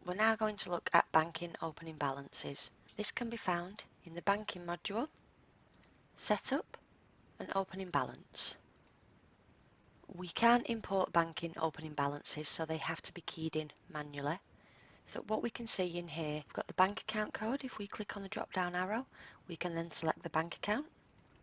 We're now going to look at banking opening balances. This can be found in the banking module, setup and opening balance. We can import banking opening balances, so they have to be keyed in manually. So what we can see in here, we've got the bank account code. If we click on the drop down arrow, we can then select the bank account.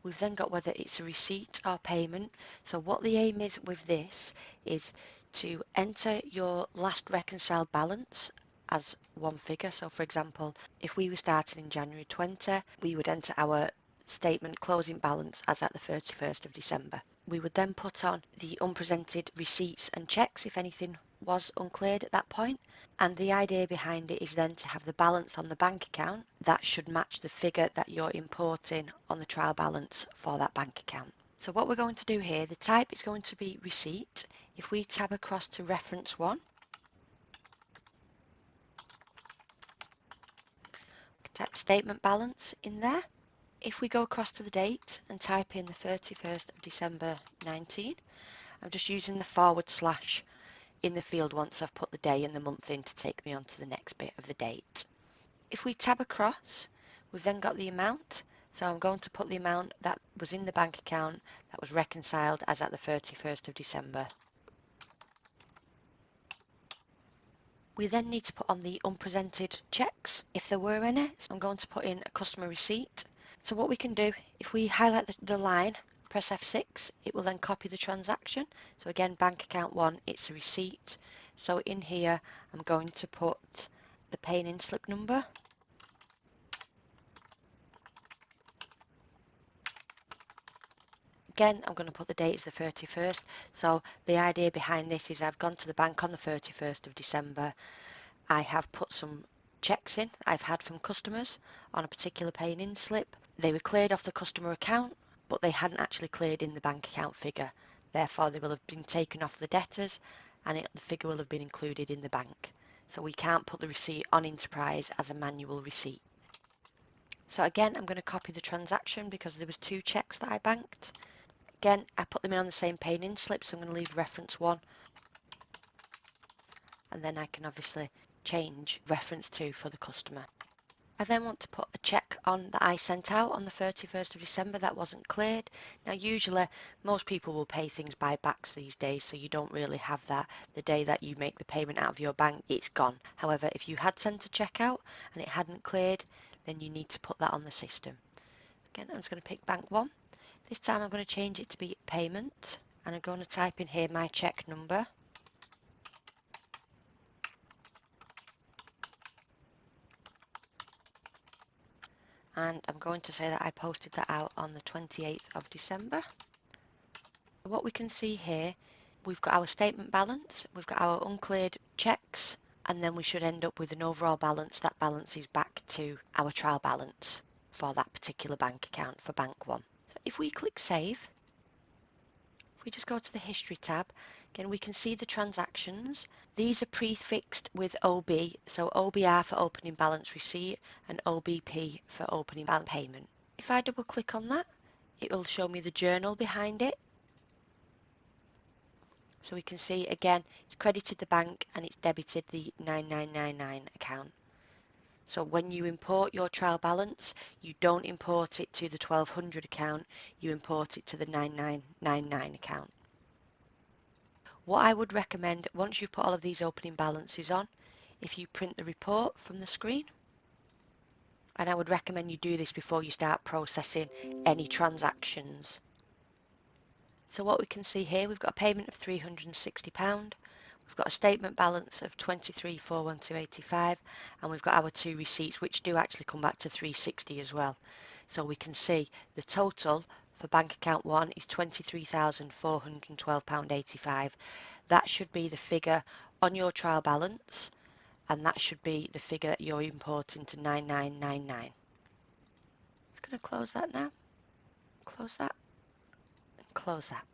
We've then got whether it's a receipt or payment. So what the aim is with this is to enter your last reconciled balance as one figure. So for example, if we were starting in January 20, we would enter our statement closing balance as at the 31st of December. We would then put on the unpresented receipts and checks if anything was uncleared at that point. And the idea behind it is then to have the balance on the bank account that should match the figure that you're importing on the trial balance for that bank account. So what we're going to do here, the type is going to be receipt. If we tab across to reference 1, type statement balance in there. If we go across to the date and type in the 31st of December 19, I'm just using the forward slash in the field once I've put the day and the month in to take me on to the next bit of the date. If we tab across, we've then got the amount. So I'm going to put the amount that was in the bank account that was reconciled as at the 31st of December. We then need to put on the unpresented checks, if there were any. So I'm going to put in a customer receipt. So what we can do, if we highlight the line, press F6, it will then copy the transaction. So again, bank account 1, it's a receipt. So in here, I'm going to put the pay-in slip number. Again, I'm going to put the date as the 31st. So the idea behind this is I've gone to the bank on the 31st of December. I have put some checks in I've had from customers on a particular pay-in slip. They were cleared off the customer account, but they hadn't actually cleared in the bank account figure. Therefore, they will have been taken off the debtors and the figure will have been included in the bank. So we can't put the receipt on Enterprise as a manual receipt. So again, I'm going to copy the transaction because there was 2 checks that I banked. Again, I put them in on the same pay-in slip, so I'm going to leave reference 1. And then I can obviously change reference 2 for the customer. I then want to put a check on that I sent out on the 31st of December that wasn't cleared. Now usually most people will pay things by backs these days, so you don't really have that. The day that you make the payment out of your bank, it's gone. However, if you had sent a check out and it hadn't cleared, then you need to put that on the system. Again, I'm just going to pick bank 1. This time I'm going to change it to be payment, and I'm going to type in here my check number. And I'm going to say that I posted that out on the 28th of December. What we can see here, we've got our statement balance, we've got our uncleared checks, and then we should end up with an overall balance that balances back to our trial balance for that particular bank account for bank 1. So if we click save, if we just go to the history tab, again we can see the transactions. These are prefixed with OB, so OBR for opening balance receipt and OBP for opening balance payment. If I double click on that, it will show me the journal behind it. So we can see again, it's credited the bank and it's debited the 9999 account. So when you import your trial balance, you don't import it to the 1200 account, you import it to the 9999 account. What I would recommend, once you've put all of these opening balances on, if you print the report from the screen, and I would recommend you do this before you start processing any transactions. So what we can see here, we've got a payment of £360. We've got a statement balance of 23,412.85, and we've got our 2 receipts, which do actually come back to 360 as well. So we can see the total for bank account 1 is £23,412.85. That should be the figure on your trial balance, and that should be the figure that you're importing to 9999. It's going to close that now. Close that. And close that.